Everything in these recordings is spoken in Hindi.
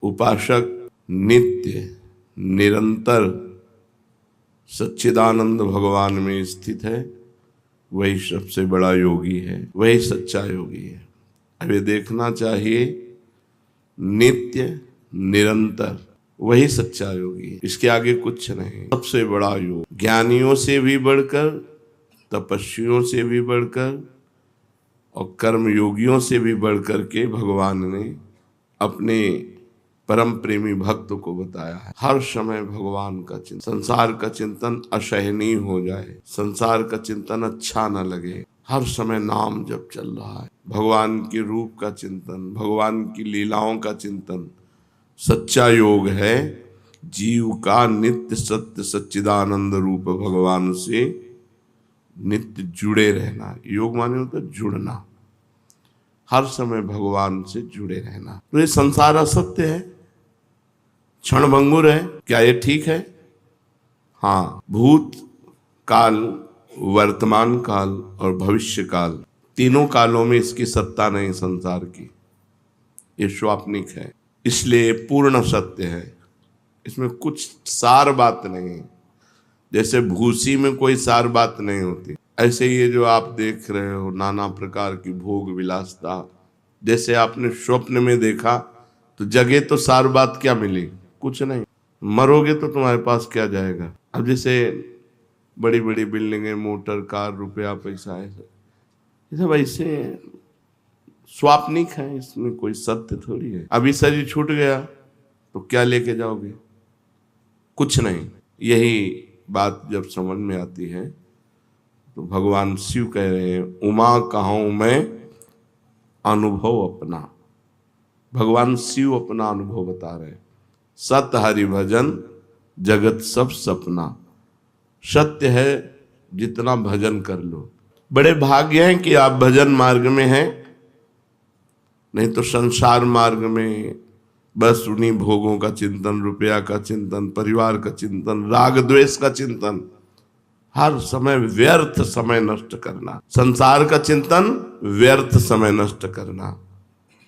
उपासक नित्य निरंतर सच्चिदानंद भगवान में स्थित है, वही सबसे बड़ा योगी है, वही सच्चा योगी है। अब ये देखना चाहिए, नित्य निरंतर वही सच्चा योगी है, इसके आगे कुछ नहीं। सबसे बड़ा योग, ज्ञानियों से भी बढ़कर, तपस्वियों से भी बढ़कर और कर्म योगियों से भी बढ़कर के भगवान ने अपने परम प्रेमी भक्त को बताया है। हर समय भगवान का चिंतन, संसार का चिंतन असहनीय हो जाए, संसार का चिंतन अच्छा न लगे, हर समय नाम जप चल रहा है, भगवान के रूप का चिंतन, भगवान की लीलाओं का चिंतन सच्चा योग है। जीव का नित्य सत्य सच्चिदानंद रूप भगवान से नित्य जुड़े रहना। योग माने होता है जुड़ना, हर समय भगवान से जुड़े रहना। तो ये संसार असत्य है, क्षणभंगुर है, क्या ये ठीक है? हाँ, भूत काल, वर्तमान काल और भविष्य काल, तीनों कालों में इसकी सत्ता नहीं संसार की, ये स्वाप्निक है, इसलिए पूर्ण सत्य है, इसमें कुछ सार बात नहीं। जैसे भूसी में कोई सार बात नहीं होती, ऐसे ये जो आप देख रहे हो नाना प्रकार की भोग विलासता, जैसे आपने स्वप्न में देखा तो जगह तो सार बात क्या मिली? कुछ नहीं। मरोगे तो तुम्हारे पास क्या जाएगा? अब जैसे बड़ी बड़ी बिल्डिंगें, मोटर, कार, रुपया, पैसा, ये सब ऐसे स्वाप्निक है, इसमें कोई सत्य थोड़ी है। अभी शरीर छूट गया तो क्या लेके जाओगे? कुछ नहीं। यही बात जब समझ में आती है तो भगवान शिव कह रहे हैं, उमा कहूं मैं अनुभव अपना। भगवान शिव अपना अनुभव बता रहे हैं। सत हरि भजन जगत सब सपना। सत्य है, जितना भजन कर लो। बड़े भाग्य हैं कि आप भजन मार्ग में हैं, नहीं तो संसार मार्ग में बस उन्हीं भोगों का चिंतन, रुपया का चिंतन, परिवार का चिंतन, राग द्वेष का चिंतन, हर समय व्यर्थ समय नष्ट करना। संसार का चिंतन, व्यर्थ समय नष्ट करना,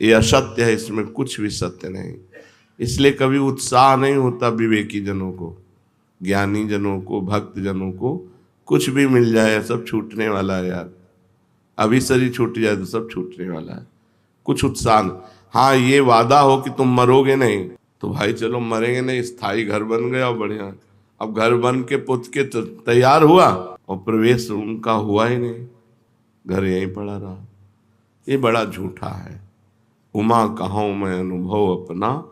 ये असत्य है, इसमें कुछ भी सत्य नहीं। इसलिए कभी उत्साह नहीं होता विवेकी जनों को, ज्ञानी जनों को, भक्त जनों को। कुछ भी मिल जाए सब छूटने वाला है यार, अभी शरीर छूट जाए तो सब छूटने वाला है, कुछ उत्साह नहीं। हाँ, ये वादा हो कि तुम मरोगे नहीं, तो भाई चलो मरेंगे नहीं, स्थायी घर बन गया, बढ़िया। अब घर बन के पुत के तैयार हुआ और प्रवेश उनका हुआ ही नहीं, घर यहीं पड़ा रहा। ये बड़ा झूठा है। उमा कहूं मैं अनुभव अपना,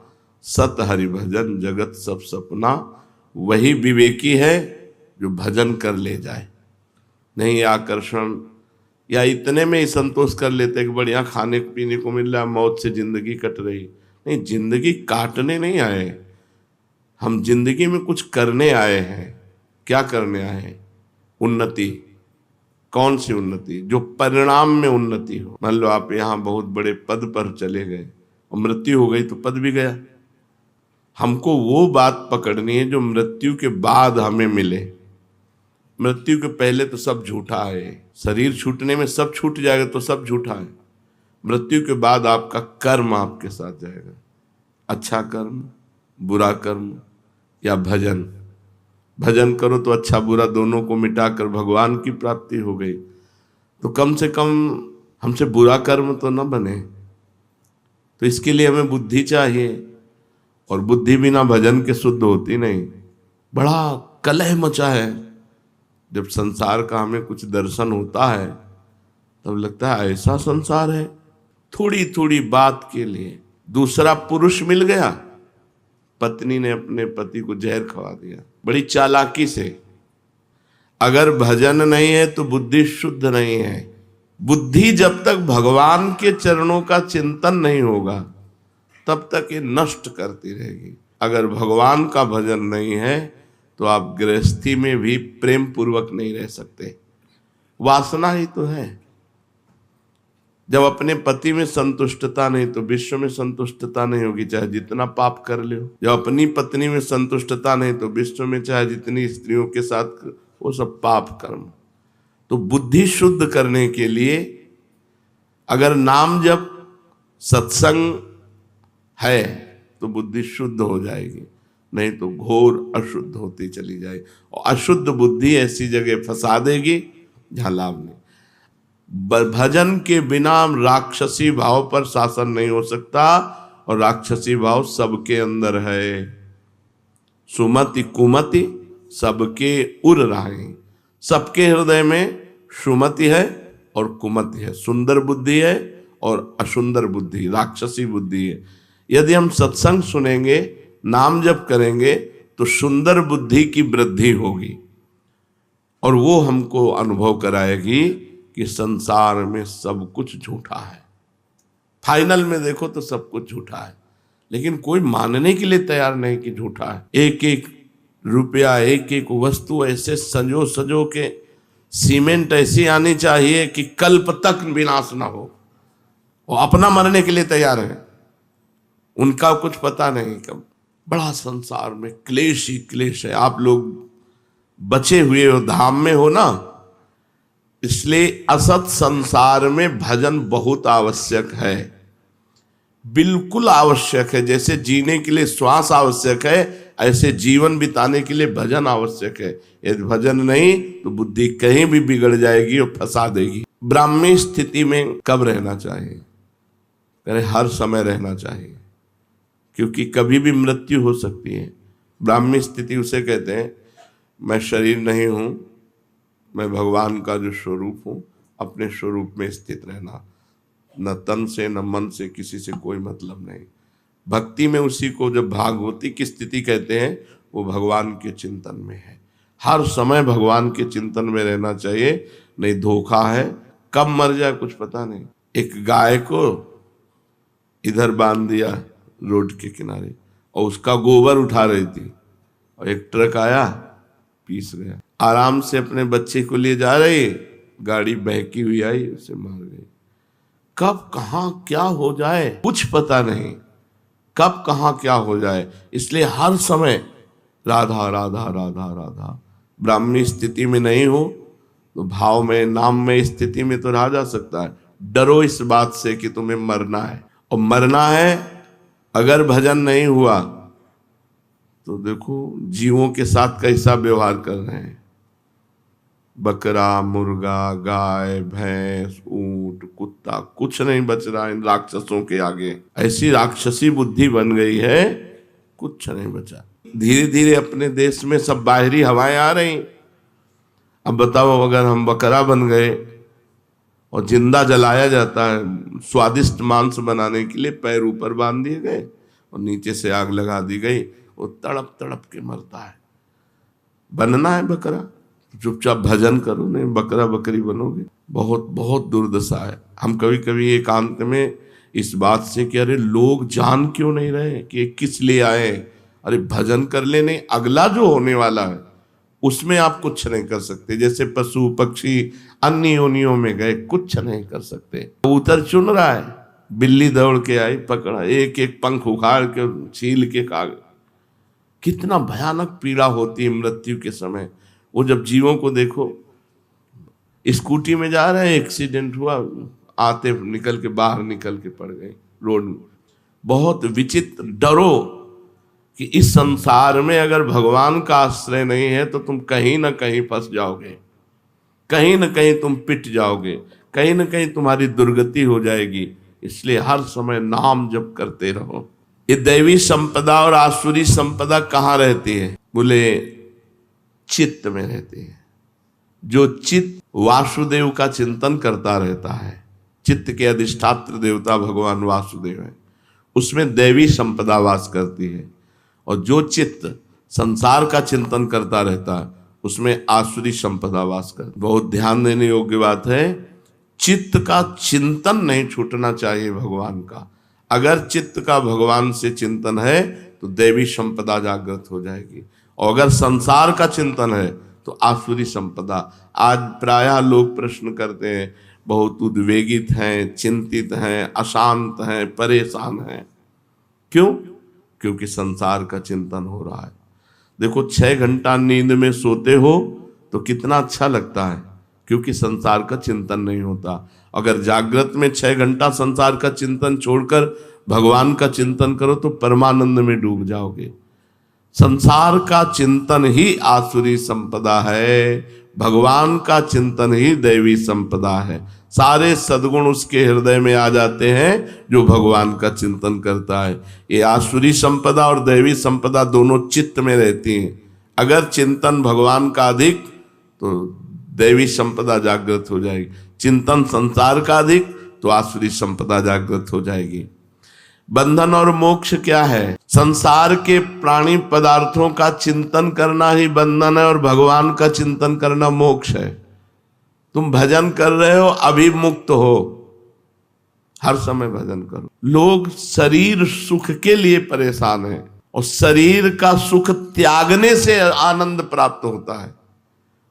सत हरि भजन जगत सब सपना। वही विवेकी है जो भजन कर ले जाए, नहीं आकर्षण या इतने में ही संतोष कर लेते कि बढ़िया खाने पीने को मिल रहा है, मौत से जिंदगी कट रही। नहीं, जिंदगी काटने नहीं आए हम, जिंदगी में कुछ करने आए हैं। क्या करने आए हैं? उन्नति। कौन सी उन्नति? जो परिणाम में उन्नति हो। मान लो आप यहाँ बहुत बड़े पद पर चले गए और मृत्यु हो गई तो पद भी गया। हमको वो बात पकड़नी है जो मृत्यु के बाद हमें मिले। मृत्यु के पहले तो सब झूठा है, शरीर छूटने में सब छूट जाएगा तो सब झूठा है। मृत्यु के बाद आपका कर्म आपके साथ जाएगा, अच्छा कर्म, बुरा कर्म या भजन। भजन करो तो अच्छा बुरा दोनों को मिटाकर भगवान की प्राप्ति हो गई, तो कम से कम हमसे बुरा कर्म तो न बने। तो इसके लिए हमें बुद्धि चाहिए, और बुद्धि बिना भजन के शुद्ध होती नहीं। बड़ा कलह मचा है, जब संसार का हमें कुछ दर्शन होता है तब लगता है ऐसा संसार है। थोड़ी थोड़ी बात के लिए दूसरा पुरुष मिल गया, पत्नी ने अपने पति को जहर खवा दिया बड़ी चालाकी से। अगर भजन नहीं है तो बुद्धि शुद्ध नहीं है। बुद्धि जब तक भगवान के चरणों का चिंतन नहीं होगा तब तक ये नष्ट करती रहेगी। अगर भगवान का भजन नहीं है तो आप गृहस्थी में भी प्रेम पूर्वक नहीं रह सकते। वासना ही तो है। जब अपने पति में संतुष्टता नहीं तो विश्व में संतुष्टता नहीं होगी, चाहे जितना पाप कर ले। जब अपनी पत्नी में संतुष्टता नहीं तो विश्व में चाहे जितनी स्त्रियों के साथ, वो सब पाप कर्म। तो बुद्धि शुद्ध करने के लिए अगर नाम जप सत्संग है तो बुद्धि शुद्ध हो जाएगी, नहीं तो घोर अशुद्ध होती चली जाएगी। और अशुद्ध बुद्धि ऐसी जगह फंसा देगी जहां लाभ नहीं। भजन के बिना राक्षसी भाव पर शासन नहीं हो सकता, और राक्षसी भाव सबके अंदर है। सुमति कुमति सबके उर रहे, सबके हृदय में सुमति है और कुमति है, सुंदर बुद्धि है और असुंदर बुद्धि, राक्षसी बुद्धि है। यदि हम सत्संग सुनेंगे, नाम जप करेंगे, तो सुंदर बुद्धि की वृद्धि होगी, और वो हमको अनुभव कराएगी कि संसार में सब कुछ झूठा है। फाइनल में देखो तो सब कुछ झूठा है, लेकिन कोई मानने के लिए तैयार नहीं कि झूठा है। एक एक रुपया, एक एक वस्तु ऐसे सजो सजो के, सीमेंट ऐसी आनी चाहिए कि कल्प तक विनाश ना हो। वो अपना मरने के लिए तैयार है, उनका कुछ पता नहीं कब। बड़ा संसार में क्लेश ही क्लेश है। आप लोग बचे हुए हो, धाम में हो ना, इसलिए असत संसार में भजन बहुत आवश्यक है, बिल्कुल आवश्यक है। जैसे जीने के लिए श्वास आवश्यक है, ऐसे जीवन बिताने के लिए भजन आवश्यक है। यदि भजन नहीं तो बुद्धि कहीं भी बिगड़ जाएगी और फंसा देगी। ब्राह्मी स्थिति में कब रहना चाहिए? कहे हर समय रहना चाहिए, क्योंकि कभी भी मृत्यु हो सकती है। ब्राह्मी स्थिति उसे कहते हैं, मैं शरीर नहीं हूं, मैं भगवान का जो स्वरूप हूं, अपने स्वरूप में स्थित रहना, न तन से न मन से, किसी से कोई मतलब नहीं। भक्ति में उसी को जब भागवती की स्थिति कहते हैं, वो भगवान के चिंतन में है। हर समय भगवान के चिंतन में रहना चाहिए, नहीं धोखा है, कब मर जाए कुछ पता नहीं। एक गाय को इधर बांध दिया रोड के किनारे, और उसका गोबर उठा रही थी, और एक ट्रक आया, पीस गया। आराम से अपने बच्चे को लिए जा रही, गाड़ी बहकी हुई आई, उसे मार गई। कब कहां क्या हो जाए कुछ पता नहीं, कब कहां क्या हो जाए। इसलिए हर समय राधा राधा राधा राधा। ब्राह्मी स्थिति में नहीं हो तो भाव में, नाम में, स्थिति में तो रहा जा सकता है। डरो इस बात से कि तुम्हें मरना है, और मरना है अगर भजन नहीं हुआ तो देखो जीवों के साथ कैसा व्यवहार कर रहे हैं। बकरा, मुर्गा, गाय, भैंस, ऊंट, कुत्ता, कुछ नहीं बच रहा इन राक्षसों के आगे। ऐसी राक्षसी बुद्धि बन गई है, कुछ नहीं बचा। धीरे धीरे अपने देश में सब बाहरी हवाएं आ रही। अब बताओ, अगर हम बकरा बन गए और जिंदा जलाया जाता है, स्वादिष्ट मांस बनाने के लिए पैर ऊपर बांध दिए गए और नीचे से आग लगा दी गई, वो तड़प तड़प के मरता है। बनना है बकरा, चुपचाप भजन करो, नहीं बकरा बकरी बनोगे। बहुत बहुत दुर्दशा है। हम कभी कभी एकांत में इस बात से कि अरे लोग जान क्यों नहीं रहे कि किस लिए आए, अरे भजन कर ले, नहीं अगला जो होने वाला है उसमें आप कुछ नहीं कर सकते। जैसे पशु पक्षी अन्य योनियों में गए, कुछ नहीं कर सकते। कबूतर चुन रहा है, बिल्ली दौड़ के आई, पकड़ा, एक एक पंख उखाड़ के छील के खा गए। कितना भयानक पीड़ा होती है मृत्यु के समय। वो जब जीवों को देखो, स्कूटी में जा रहे हैं, एक्सीडेंट हुआ, आते निकल के बाहर निकल के पड़ गए रोड में। बहुत विचित्र। डरो कि इस संसार में अगर भगवान का आश्रय नहीं है तो तुम कहीं ना कहीं फंस जाओगे, कहीं ना कहीं तुम पिट जाओगे, कहीं ना कहीं तुम्हारी दुर्गति हो जाएगी। इसलिए हर समय नाम जप करते रहो। ये दैवी संपदा और आसुरी संपदा कहाँ रहती है? बोले चित्त में रहती है। जो चित्त वासुदेव का चिंतन करता रहता है, चित्त के अधिष्ठात्र देवता भगवान वासुदेव है, उसमें दैवी संपदा वास करती है। और जो चित्त संसार का चिंतन करता रहता है, उसमें आसुरी संपदा वास करती। बहुत ध्यान देने योग्य बात है, चित्त का चिंतन नहीं छूटना चाहिए भगवान का। अगर चित्त का भगवान से चिंतन है तो दैवी संपदा जागृत हो जाएगी, और अगर संसार का चिंतन है तो आसुरी संपदा। आज प्रायः लोग प्रश्न करते हैं, बहुत उद्वेगित हैं, चिंतित हैं, अशांत हैं, परेशान हैं। क्यों? क्योंकि संसार का चिंतन हो रहा है। देखो 6 घंटा नींद में सोते हो तो कितना अच्छा लगता है, क्योंकि संसार का चिंतन नहीं होता। अगर जागृत में 6 घंटा संसार का चिंतन छोड़कर भगवान का चिंतन करो तो परमानंद में डूब जाओगे। संसार का चिंतन ही आसुरी संपदा है, भगवान का चिंतन ही दैवी संपदा है। सारे सद्गुण उसके हृदय में आ जाते हैं जो भगवान का चिंतन करता है। ये आसुरी संपदा और दैवी संपदा दोनों चित्त में रहती हैं। अगर चिंतन भगवान का अधिक तो दैवी संपदा जागृत हो जाएगी, चिंतन संसार का अधिक तो आसुरी संपदा जागृत हो जाएगी। बंधन और मोक्ष क्या है? संसार के प्राणी पदार्थों का चिंतन करना ही बंधन है और भगवान का चिंतन करना मोक्ष है। तुम भजन कर रहे हो, अभी मुक्त हो, हर समय भजन करो। लोग शरीर सुख के लिए परेशान हैं और शरीर का सुख त्यागने से आनंद प्राप्त होता है,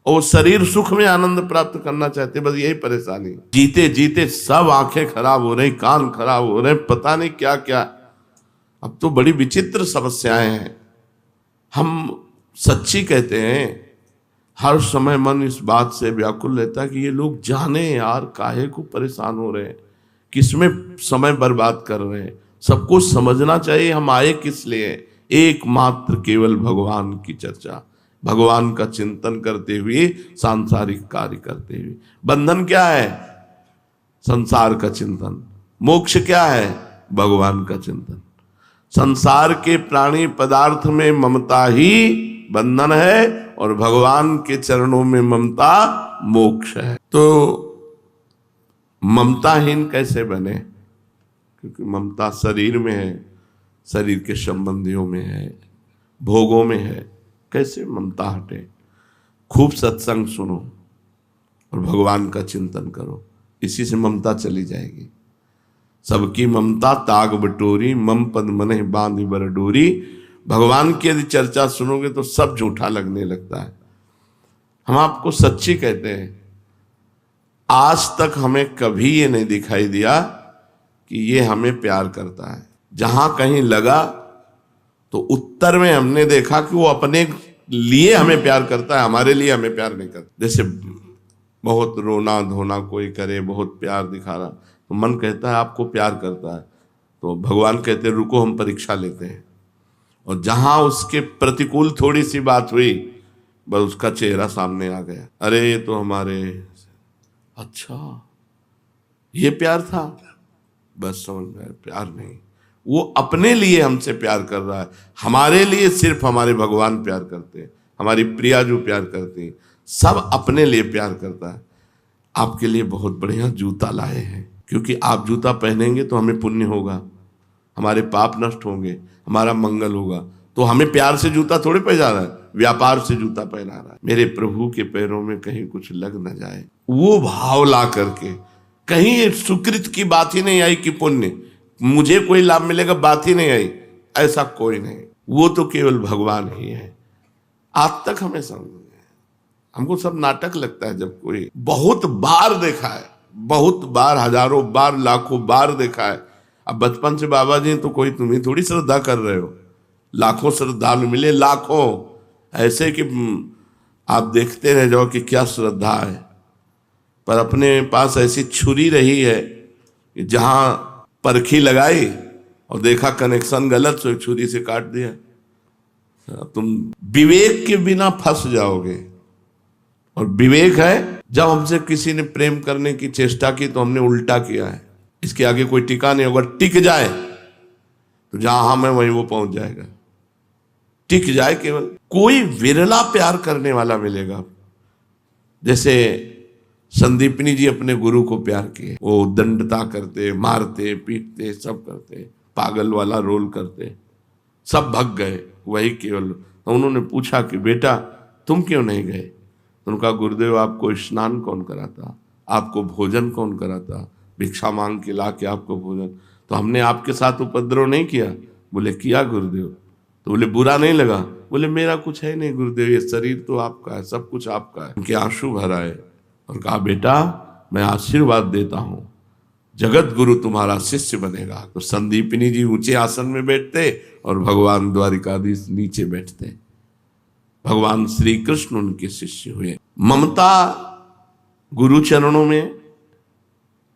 और शरीर सुख में आनंद प्राप्त करना चाहते, बस यही परेशानी। जीते जीते सब आंखें खराब हो रही, कान खराब हो रहे, पता नहीं क्या क्या। अब तो बड़ी विचित्र समस्याएं हैं। हम सच्ची कहते हैं, हर समय मन इस बात से व्याकुल रहता है कि ये लोग जाने यार काहे को परेशान हो रहे हैं, किसमें समय बर्बाद कर रहे हैं। सबको समझना चाहिए हम आए किस लिए, एकमात्र केवल भगवान की चर्चा, भगवान का चिंतन करते हुए, सांसारिक कार्य करते हुए। बंधन क्या है? संसार का चिंतन। मोक्ष क्या है? भगवान का चिंतन। संसार के प्राणी पदार्थ में ममता ही बंधन है और भगवान के चरणों में ममता मोक्ष है। तो ममताहीन कैसे बने? क्योंकि ममता शरीर में है, शरीर के संबंधियों में है, भोगों में है। कैसे ममता हटे? खूब सत्संग सुनो और भगवान का चिंतन करो, इसी से ममता चली जाएगी। सबकी ममता ताग बटोरी, मम पद मने बांध बर डोरी। भगवान की यदि चर्चा सुनोगे तो सब झूठा लगने लगता है। हम आपको सच्ची कहते हैं, आज तक हमें कभी ये नहीं दिखाई दिया कि ये हमें प्यार करता है। जहां कहीं लगा तो उत्तर में हमने देखा कि वो अपने लिए हमें प्यार करता है, हमारे लिए हमें प्यार नहीं करता। जैसे बहुत रोना धोना कोई करे, बहुत प्यार दिखा रहा, तो मन कहता है आपको प्यार करता है, तो भगवान कहते हैं रुको हम परीक्षा लेते हैं। और जहां उसके प्रतिकूल थोड़ी सी बात हुई, बस उसका चेहरा सामने आ गया, अरे ये तो हमारे, अच्छा ये प्यार था, बस समझ में प्यार नहीं। वो अपने लिए हमसे प्यार कर रहा है, हमारे लिए सिर्फ हमारे भगवान प्यार करते हैं, हमारी प्रिया जो प्यार करती है, सब अपने लिए प्यार करता है। आपके लिए बहुत बढ़िया जूता लाए हैं, क्योंकि आप जूता पहनेंगे तो हमें पुण्य होगा, हमारे पाप नष्ट होंगे, हमारा मंगल होगा। तो हमें प्यार से जूता थोड़े पहना रहा है, व्यापार से जूता पहना रहा है। मेरे प्रभु के पैरों में कहीं कुछ लग न जाए, वो भाव ला करके। कहीं सुकृत की बात ही नहीं आई कि पुण्य मुझे कोई लाभ मिलेगा, बात ही नहीं आई, ऐसा कोई नहीं। वो तो केवल भगवान ही है। आज तक हमें समझ, हमको सब नाटक लगता है। जब कोई बहुत बार देखा है, बहुत बार, हजारों बार, लाखों बार देखा है। अब बचपन से बाबा जी तो कोई तुम्हें थोड़ी श्रद्धा कर रहे हो, लाखों श्रद्धालु मिले, लाखों, ऐसे कि आप देखते रह जाओ कि क्या श्रद्धा है। पर अपने पास ऐसी छुरी रही है कि जहां परखी लगाई और देखा कनेक्शन गलत, तो छुरी से काट दिया। तुम विवेक के बिना फंस जाओगे। और विवेक है, जब हमसे किसी ने प्रेम करने की चेष्टा की तो हमने उल्टा किया है, इसके आगे कोई टिका नहीं होगा। टिक जाए तो जहां हम है वहीं वो पहुंच जाएगा। टिक जाए, केवल कोई विरला प्यार करने वाला मिलेगा। जैसे संदीपनी जी अपने गुरु को प्यार किए, वो दंडता करते, मारते पीटते, सब करते, पागल वाला रोल करते, सब भग गए, वही केवल। तो उन्होंने पूछा कि बेटा तुम क्यों नहीं गए? उनका गुरुदेव आपको स्नान कौन कराता, आपको भोजन कौन कराता, भिक्षा मांग के ला के आपको भोजन, तो हमने आपके साथ उपद्रव नहीं किया? बोले किया गुरुदेव। तो बोले बुरा नहीं लगा? बोले मेरा कुछ है नहीं गुरुदेव, ये शरीर तो आपका है, सब कुछ आपका है। उनके आंसू भर आए और कहा बेटा मैं आशीर्वाद देता हूं, जगत गुरु तुम्हारा शिष्य बनेगा। तो संदीपनी जी ऊंचे आसन में बैठते और भगवान द्वारिकाधीश नीचे बैठते। भगवान श्री कृष्ण उनके शिष्य हुए। ममता गुरु चरणों में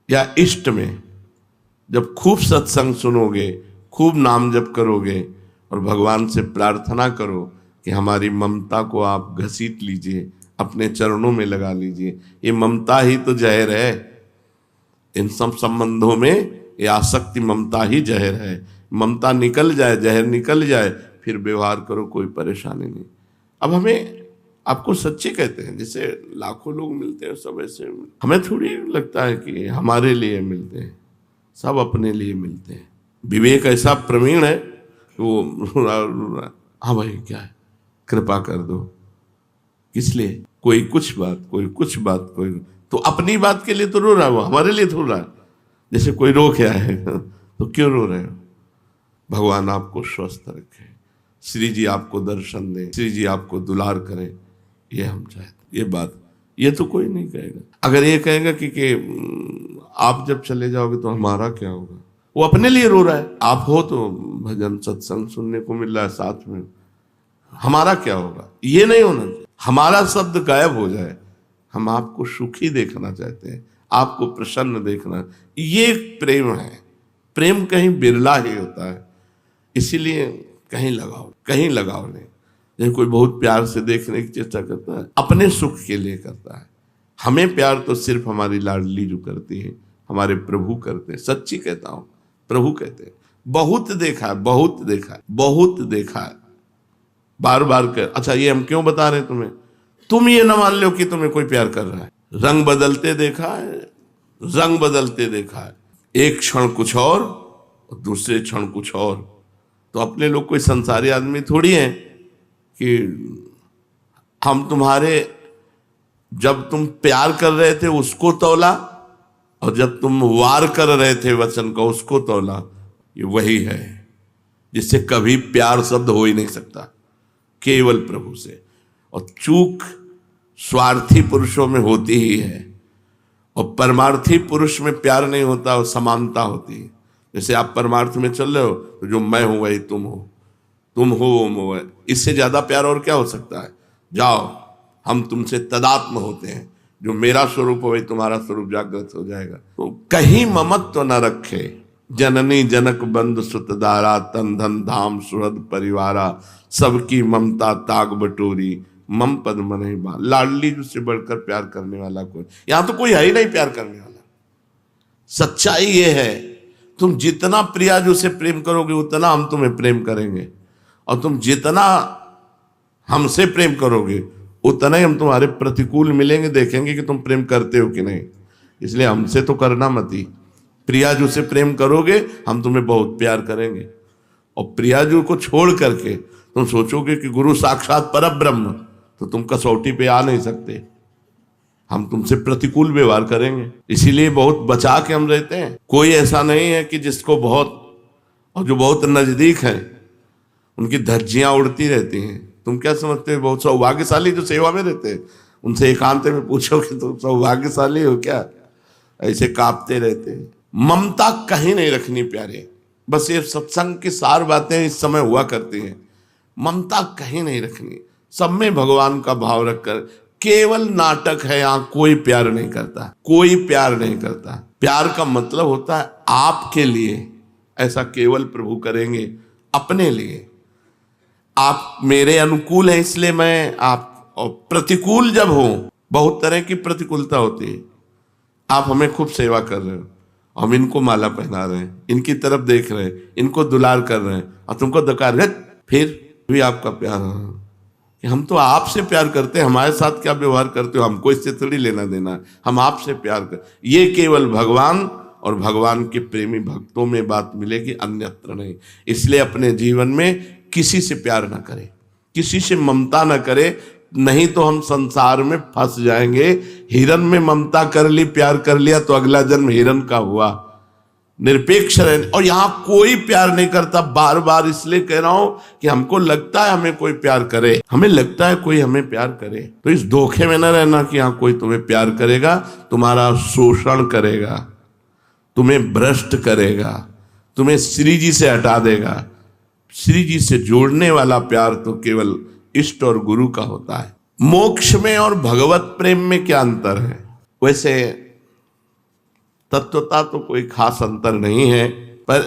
या इष्ट में जब खूब सत्संग सुनोगे, खूब नाम जप करोगे और भगवान से प्रार्थना करो कि हमारी ममता को आप घसीट लीजिए, अपने चरणों में लगा लीजिए। ये ममता ही तो जहर है। इन सब संबंधों में ये आसक्ति ममता ही जहर है। ममता निकल जाए, जहर निकल जाए, फिर व्यवहार करो, कोई परेशानी नहीं। अब हमें आपको सच्चे कहते हैं, जैसे लाखों लोग मिलते हैं सब ऐसे, हमें थोड़ी लगता है कि हमारे लिए मिलते हैं, सब अपने लिए मिलते हैं। विवेक ऐसा प्रवीण है वो हाँ भाई क्या है, कृपा कर दो, किस लिए, कोई कुछ बात, कोई कुछ बात, कोई तो अपनी बात के लिए तो रो रहा है, वो हमारे लिए थोड़ा है। जैसे कोई रो के आए तो क्यों रो रहे हो? भगवान आपको स्वस्थ रखे, श्री जी आपको दर्शन दे, श्री जी आपको दुलार करे, ये हम चाहते। ये बात ये तो कोई नहीं कहेगा। अगर ये कहेगा कि आप जब चले जाओगे तो हमारा क्या होगा, वो अपने लिए रो रहा है। आप हो तो भजन सत्संग सुनने को मिल रहा है साथ में, हमारा क्या होगा, ये नहीं होना चाहिए। हमारा शब्द गायब हो जाए। हम आपको सुखी देखना चाहते हैं, आपको प्रसन्न देखना, ये प्रेम है। प्रेम कहीं बिरला ही होता है, इसीलिए कहीं लगाव नहीं। जैसे कोई बहुत प्यार से देखने की चेष्टा करता है, अपने सुख के लिए करता है। हमें प्यार तो सिर्फ हमारी लाडली जो करती है, हमारे प्रभु करते हैं। सच्ची कहता हूं, प्रभु कहते हैं। बहुत देखा है, बहुत देखा है, बहुत देखा है, बार बार कर। अच्छा ये हम क्यों बता रहे हैं तुम्हें? तुम ये ना मान लो कि तुम्हें कोई प्यार कर रहा है। रंग बदलते देखा है, रंग बदलते देखा है। एक क्षण कुछ और दूसरे क्षण कुछ और। तो अपने लोग कोई संसारी आदमी थोड़ी हैं कि हम तुम्हारे, जब तुम प्यार कर रहे थे उसको तौला और जब तुम वार कर रहे थे वचन का उसको तौला। ये वही है जिससे कभी प्यार शब्द हो ही नहीं सकता, केवल प्रभु से। और चूक स्वार्थी पुरुषों में होती ही है, और परमार्थी पुरुष में प्यार नहीं होता, और समानता होती है। जैसे आप परमार्थ में चल रहे हो तो जो मैं हूं वही तुम हो, तुम हो वो मैं। इससे ज्यादा प्यार और क्या हो सकता है? जाओ हम तुमसे तदात्म होते हैं, जो मेरा स्वरूप हो वही तुम्हारा स्वरूप जागृत हो जाएगा। तो कहीं ममत्व न रखे, जननी जनक बंधु सुतदारा, तन धन धाम सुहृद परिवारा, सबकी ममता ताग बटोरी, मम पद मन ही बा। लाडली से बढ़कर प्यार करने वाला कोई, यहां तो कोई है ही नहीं प्यार करने वाला। सच्चाई ये है, तुम जितना प्रियाजू से प्रेम करोगे उतना हम तुम्हें प्रेम करेंगे, और तुम जितना हमसे प्रेम करोगे उतना ही हम तुम्हारे प्रतिकूल मिलेंगे, देखेंगे कि तुम प्रेम करते हो कि नहीं। इसलिए हमसे तो करना मत ही। प्रियाजू से प्रेम करोगे हम तुम्हें बहुत प्यार करेंगे, और प्रियाजू को छोड़ करके तुम सोचोगे कि गुरु साक्षात परब्रह्म, तो तुम कसौटी पे आ नहीं सकते। हम तुमसे प्रतिकूल व्यवहार करेंगे, इसीलिए बहुत बचा के हम रहते हैं। कोई ऐसा नहीं है कि जिसको बहुत, और जो बहुत नजदीक है उनकी धज्जियां उड़ती रहती हैं। तुम क्या समझते हो? बहुत सौभाग्यशाली जो सेवा में रहते हैं, उनसे एकांत में पूछो कि तुम सौभाग्यशाली हो क्या? ऐसे कांपते रहते हैं। ममता कहीं नहीं रखनी प्यारे। बस ये सत्संग की सार बातें इस समय हुआ करती हैं। ममता कहीं नहीं रखनी, सब में भगवान का भाव रखकर। केवल नाटक है, यहां कोई प्यार नहीं करता, कोई प्यार नहीं करता। प्यार का मतलब होता है आपके लिए, ऐसा केवल प्रभु करेंगे अपने लिए। आप मेरे अनुकूल हैं इसलिए मैं आप, और प्रतिकूल जब हो, बहुत तरह की प्रतिकूलता होती है। आप हमें खूब सेवा कर रहे हो, हम इनको माला पहना रहे हैं, इनकी तरफ देख रहे हैं, इनको दुलार कर रहे हैं, और तुमको दकार है, फिर भी आपका प्यार है कि हम तो आपसे प्यार करते हैं, हमारे साथ क्या व्यवहार करते हो हमको इससे थोड़ी लेना देना, हम आपसे प्यार कर। ये केवल भगवान और भगवान के प्रेमी भक्तों में बात मिलेगी, अन्यत्र नहीं। इसलिए अपने जीवन में किसी से प्यार ना करें, किसी से ममता ना करें, नहीं तो हम संसार में फंस जाएंगे। हिरन में ममता कर ली, प्यार कर लिया तो अगला जन्म हिरन का हुआ। निरपेक्ष रहने, और यहां कोई प्यार नहीं करता। बार बार इसलिए कह रहा हूं कि हमको लगता है हमें कोई प्यार करे, हमें लगता है कोई हमें प्यार करे, तो इस धोखे में न रहना कि यहां कोई तुम्हें प्यार करेगा, तुम्हारा शोषण करेगा, तुम्हें भ्रष्ट करेगा, तुम्हें श्री जी से हटा देगा। श्री जी से जोड़ने वाला प्यार तो केवल इष्ट और गुरु का होता है। मोक्ष में और भगवत प्रेम में क्या अंतर है? वैसे तत्वता तो कोई खास अंतर नहीं है, पर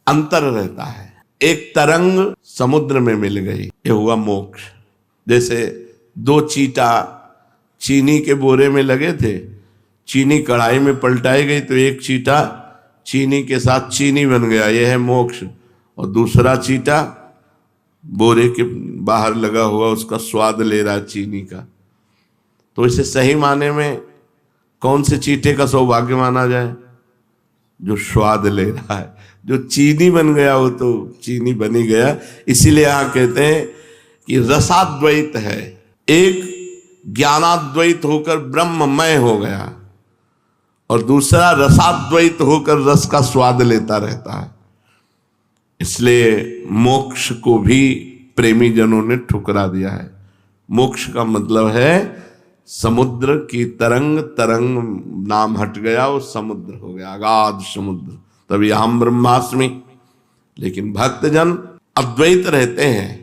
अंतर रहता है। एक तरंग समुद्र में मिल गई, ये हुआ मोक्ष। जैसे दो चीटा चीनी के बोरे में लगे थे, चीनी कढ़ाई में पलटाई गई तो एक चीटा चीनी के साथ चीनी बन गया, यह है मोक्ष। और दूसरा चीटा बोरे के बाहर लगा हुआ उसका स्वाद ले रहा है चीनी का। तो इसे सही माने में कौन से चीटे का सौभाग्य माना जाए? जो स्वाद ले रहा है। जो चीनी बन गया वो तो चीनी बनी गया। इसीलिए यहां कहते हैं कि रसाद्वैत है, एक ज्ञानाद्वैत होकर ब्रह्ममय हो गया और दूसरा रसाद्वैत होकर रस का स्वाद लेता रहता है। इसलिए मोक्ष को भी प्रेमी जनों ने ठुकरा दिया है। मोक्ष का मतलब है समुद्र की तरंग, तरंग नाम हट गया, वो समुद्र हो गया, अगाध समुद्र। तभी हम ब्रह्मास्मि। लेकिन भक्तजन अद्वैत रहते हैं।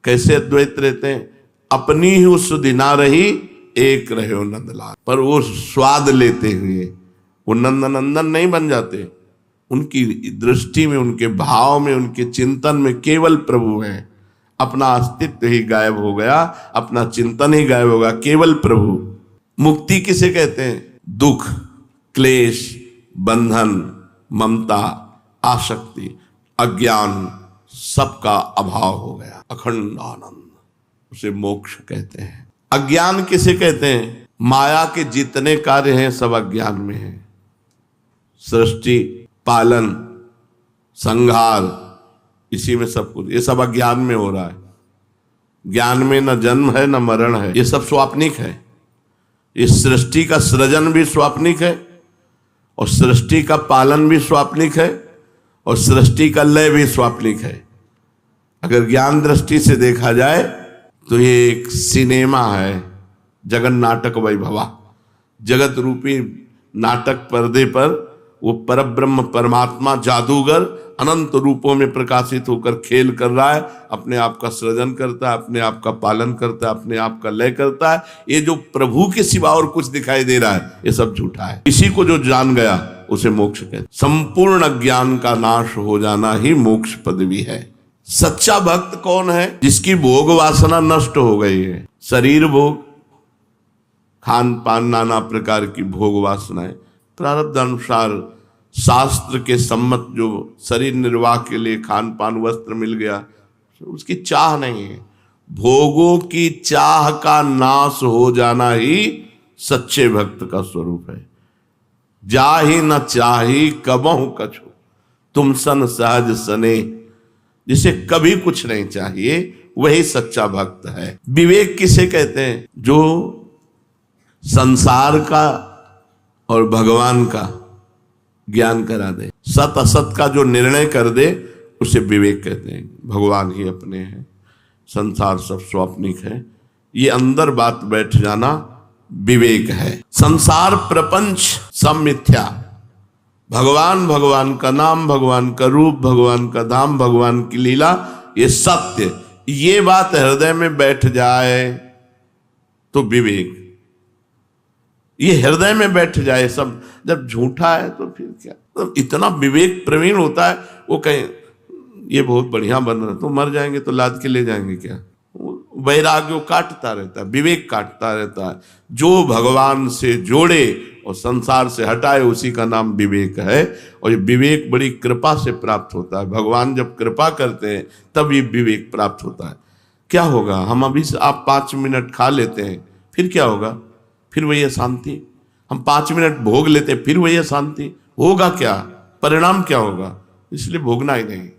कैसे अद्वैत रहते हैं? अपनी ही उस दिना रही एक रहे हो नंदलाल, पर वो स्वाद लेते हुए वो नंदनंदन नहीं बन जाते। उनकी दृष्टि में, उनके भाव में, उनके चिंतन में केवल प्रभु है। अपना अस्तित्व ही गायब हो गया, अपना चिंतन ही गायब होगा, केवल प्रभु। मुक्ति किसे कहते हैं? दुख, क्लेश, बंधन, ममता, आसक्ति, अज्ञान सबका अभाव हो गया, अखंड आनंद, उसे मोक्ष कहते हैं। अज्ञान किसे कहते हैं? माया के जितने कार्य हैं सब अज्ञान में हैं। सृष्टि, पालन, संहार, इसी में सब कुछ, ये सब अज्ञान में हो रहा है। ज्ञान में न जन्म है न मरण है, ये सब स्वाप्निक है। इस सृष्टि का सृजन भी स्वाप्निक है और सृष्टि का पालन भी स्वाप्निक है और सृष्टि का लय भी स्वाप्निक है। अगर ज्ञान दृष्टि से देखा जाए तो ये एक सिनेमा है, जगन नाटक वैभवा। जगत रूपी नाटक पर्दे पर वो परब्रह्म परमात्मा जादूगर अनंत रूपों में प्रकाशित होकर खेल कर रहा है, अपने आप का सृजन करता है, अपने आप का पालन करता है, अपने आप का लय करता है। ये जो प्रभु के सिवा और कुछ दिखाई दे रहा है, ये सब झूठा है। इसी को जो जान गया उसे मोक्ष कहते। संपूर्ण अज्ञान का नाश हो जाना ही मोक्ष पदवी है। सच्चा भक्त कौन है? जिसकी भोग वासना नष्ट हो गई है। शरीर भोग, खान पान, नाना प्रकार की भोग वासनाएं, प्रारब्ध अनुसार शास्त्र के सम्मत जो शरीर निर्वाह के लिए खान पान वस्त्र मिल गया, उसकी चाह नहीं है। भोगों की चाह का नाश हो जाना ही सच्चे भक्त का स्वरूप है। जाहि न चाही कबहु कछु, तुम सन सहज सने। जिसे कभी कुछ नहीं चाहिए वही सच्चा भक्त है। विवेक किसे कहते हैं? जो संसार का और भगवान का ज्ञान करा दे, सत असत का जो निर्णय कर दे उसे विवेक कहते हैं। भगवान ही अपने हैं, संसार सब स्वाप्निक है, ये अंदर बात बैठ जाना विवेक है। संसार प्रपंच सब मिथ्या, भगवान, भगवान का नाम, भगवान का रूप, भगवान का धाम, भगवान की लीला, ये सत्य। ये बात हृदय में बैठ जाए तो विवेक, ये हृदय में बैठ जाए। सब जब झूठा है तो फिर क्या? तो इतना विवेक प्रवीण होता है, वो कहे ये बहुत बढ़िया बन रहा है, तो मर जाएंगे तो लाद के ले जाएंगे क्या? वैराग्य काटता रहता है, विवेक काटता रहता है। जो भगवान से जोड़े और संसार से हटाए उसी का नाम विवेक है। और ये विवेक बड़ी कृपा से प्राप्त होता है। भगवान जब कृपा करते हैं तब ये विवेक प्राप्त होता है। क्या होगा? हम अभी से आप 5 मिनट खा लेते हैं, फिर क्या होगा? फिर वही अशांति। हम 5 मिनट भोग लेते हैं, फिर वही अशांति। होगा क्या? परिणाम क्या होगा? इसलिए भोगना ही नहीं,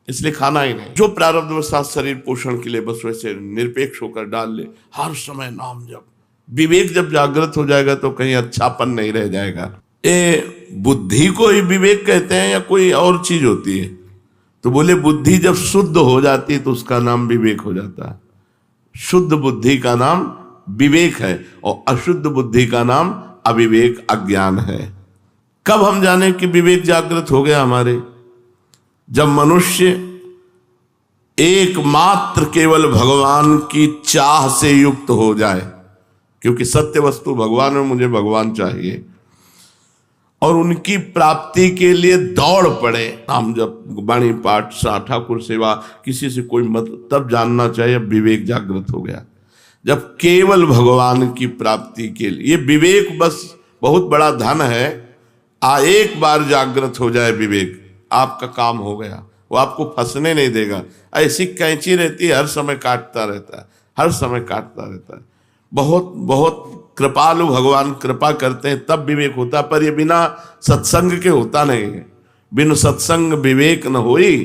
इसलिए खाना ही नहीं। जो प्रारब्धवशात शरीर पोषण के लिए बस वैसे निरपेक्ष होकर डाल ले, हर समय नाम जप। विवेक जब जागृत हो जाएगा तो कहीं अच्छापन नहीं रह जाएगा। ये बुद्धि को ही विवेक कहते हैं या कोई और चीज होती है? तो बोले बुद्धि जब शुद्ध हो जाती है तो उसका नाम विवेक हो जाता है। शुद्ध बुद्धि का नाम विवेक है और अशुद्ध बुद्धि का नाम अविवेक, अज्ञान है। कब हम जाने कि विवेक जागृत हो गया हमारे? जब मनुष्य एकमात्र केवल भगवान की चाह से युक्त हो जाए, क्योंकि सत्य वस्तु भगवान में, मुझे भगवान चाहिए। और उनकी प्राप्ति के लिए दौड़ पड़े। नाम जप, वाणी पाठ, ठाकुर सेवा, किसी से कोई मत, तब जानना चाहिए विवेक जागृत हो गया। जब केवल भगवान की प्राप्ति के लिए, ये विवेक बस बहुत बड़ा धन है। एक बार जागृत हो जाए विवेक, आपका काम हो गया। वो आपको फंसने नहीं देगा। ऐसी कैंची रहती है, हर समय काटता रहता है, हर समय काटता रहता है। बहुत बहुत कृपालु भगवान कृपा करते हैं, तब विवेक होता। पर ये बिना सत्संग के होता नहीं है। बिन सत्संग विवेक न होई,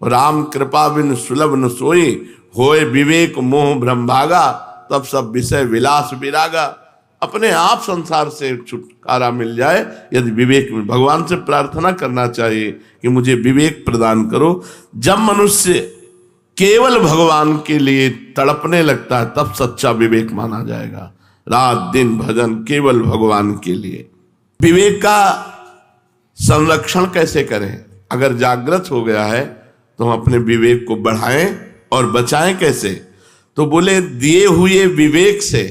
राम कृपा बिन सुलभ न सोई। होए विवेक मोह भ्रम भागा, तब सब विषय विलास विरागा। अपने आप संसार से छुटकारा मिल जाए यदि विवेक में। भगवान से प्रार्थना करना चाहिए कि मुझे विवेक प्रदान करो। जब मनुष्य केवल भगवान के लिए तड़पने लगता है, तब सच्चा विवेक माना जाएगा। रात दिन भजन केवल भगवान के लिए। विवेक का संरक्षण कैसे करें? अगर जागृत हो गया है तो हम अपने विवेक को बढ़ाएं और बचाएं कैसे? तो बोले दिए हुए विवेक से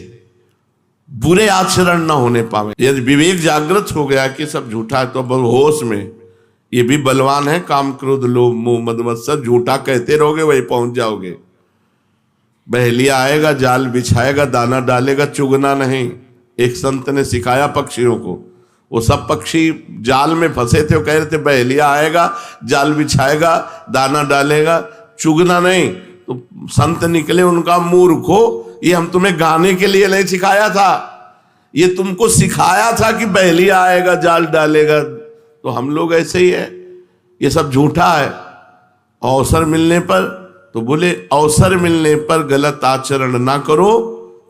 बुरे आचरण न होने पावे। यदि विवेक जागृत हो गया कि सब झूठा है, तो होश में, ये भी बलवान है, काम क्रोध लोभ मोह मद मत्सर, झूठा कहते रहोगे वही पहुंच जाओगे। बहेलिया आएगा, जाल बिछाएगा, दाना डालेगा, चुगना नहीं। एक संत ने सिखाया पक्षियों को, वो सब पक्षी जाल में फंसे थे, वो कह रहे थे बहेलिया आएगा, जाल बिछाएगा, दाना डालेगा, चुगना नहीं। तो संत निकले, उनका मूर्खो, ये हम तुम्हें गाने के लिए नहीं सिखाया था, ये तुमको सिखाया था कि बहेलिया आएगा, जाल डालेगा। तो हम लोग ऐसे ही है, ये सब झूठा है। अवसर मिलने पर, तो बोले अवसर मिलने पर गलत आचरण ना करो,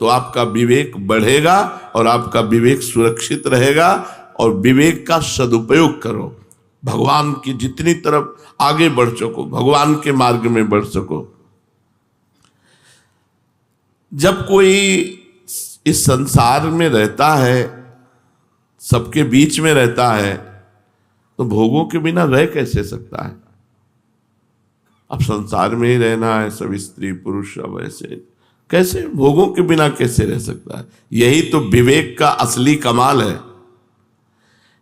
तो आपका विवेक बढ़ेगा और आपका विवेक सुरक्षित रहेगा। और विवेक का सदुपयोग करो, भगवान की जितनी तरफ आगे बढ़ सको, भगवान के मार्ग में बढ़ सको। जब कोई इस संसार में रहता है, सबके बीच में रहता है, तो भोगों के बिना रह कैसे सकता है? अब संसार में ही रहना है, सब स्त्री पुरुष सब ऐसे, कैसे भोगों के बिना कैसे रह सकता है? यही तो विवेक का असली कमाल है।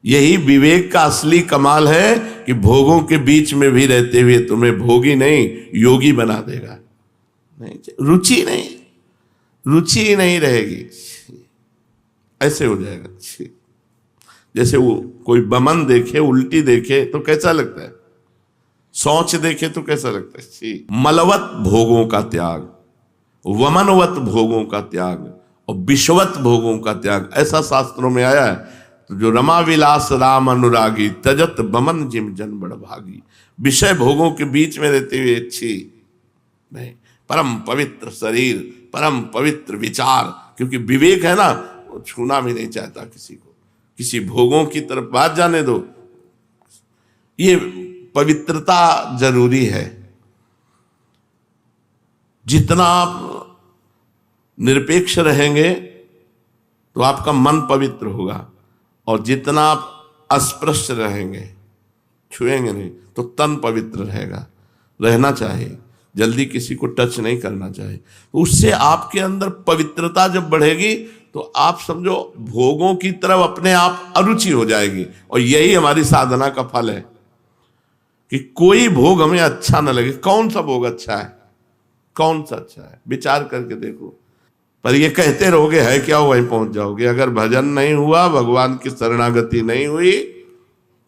यही विवेक का असली कमाल है कि भोगों के बीच में भी रहते हुए तुम्हें भोगी नहीं योगी बना देगा। नहीं, रुचि नहीं, रुचि नहीं रहेगी, ऐसे हो जाएगा। जैसे वो कोई बमन देखे, उल्टी देखे तो कैसा लगता है, सोच देखे तो कैसा लगता है। मलवत भोगों का त्याग, वमनवत भोगों का त्याग और विश्वत भोगों का त्याग, ऐसा शास्त्रों में आया है। तो जो रमा विलास राम अनुरागी, तजत बमन जिम जन बड़ भागी। विषय भोगों के बीच में रहते हुए अच्छी नहीं, परम पवित्र शरीर, परम पवित्र विचार, क्योंकि विवेक है ना, वो छूना भी नहीं चाहता किसी को, किसी भोगों की तरफ बात जाने दो। ये पवित्रता जरूरी है। जितना आप निरपेक्ष रहेंगे तो आपका मन पवित्र होगा, और जितना आप अस्पृश्य रहेंगे, छुएंगे नहीं, तो तन पवित्र रहेगा। रहना चाहिए, जल्दी किसी को टच नहीं करना चाहिए। तो उससे आपके अंदर पवित्रता जब बढ़ेगी तो आप समझो भोगों की तरफ अपने आप अरुचि हो जाएगी। और यही हमारी साधना का फल है कि कोई भोग हमें अच्छा न लगे। कौन सा भोग अच्छा है, कौन सा अच्छा है, विचार करके देखो। पर ये कहते रहोगे है क्या, वहीं पहुंच जाओगे। अगर भजन नहीं हुआ, भगवान की शरणागति नहीं हुई,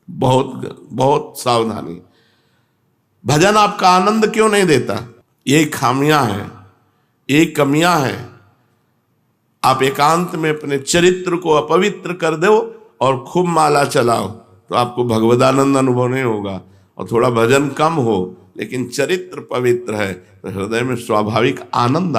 बहुत बहुत सावधानी। भजन आपका आनंद क्यों नहीं देता? ये खामियां हैं, ये कमियां हैं। आप एकांत में अपने चरित्र को अपवित्र कर दो और खूब माला चलाओ, तो आपको भगवदानंद अनुभव नहीं होगा। और थोड़ा भजन कम हो लेकिन चरित्र पवित्र है, तो हृदय में स्वाभाविक आनंद